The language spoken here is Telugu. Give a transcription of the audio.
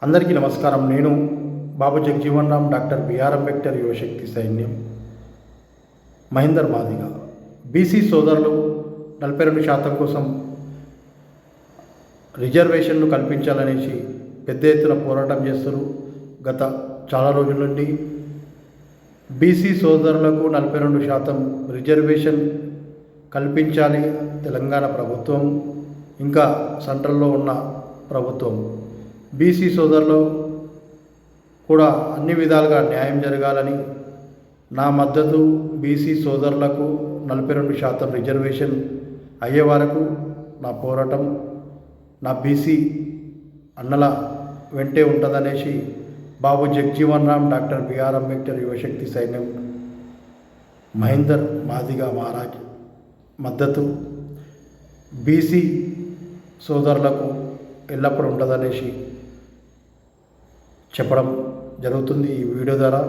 అందరికీ నమస్కారం. నేను బాబు జగజీవన్ రామ్, డాక్టర్ బిఆర్ అంబేద్కర్ యువశక్తి సైన్యం, మహేందర్ మాదిగ. బీసీ సోదరులు 42% కోసం రిజర్వేషన్లు కల్పించాలనేసి పెద్ద ఎత్తున పోరాటం చేస్తారు. గత చాలా రోజుల నుండి బీసీ సోదరులకు 42% రిజర్వేషన్ కల్పించాలి తెలంగాణ ప్రభుత్వం, ఇంకా సెంట్రల్లో ఉన్న ప్రభుత్వం. బీసీ సోదరులు కూడా అన్ని విధాలుగా న్యాయం జరగాలని నా మద్దతు. బీసీ సోదరులకు 42% రిజర్వేషన్ అయ్యే వరకు నా పోరాటం నా బీసీ అన్నల వెంటే ఉంటుందనేసి బాబు జగజీవన్ రామ్, డాక్టర్ బిఆర్ అంబేద్కర్ యువశక్తి సైన్యం, మహేందర్ మాదిగ మహారాజ్ మద్దతు బీసీ సోదరులకు ఎల్లప్పుడూ ఉంటుందనేసి చెప్పడం జరుగుతుంది ఈ వీడియో ద్వారా.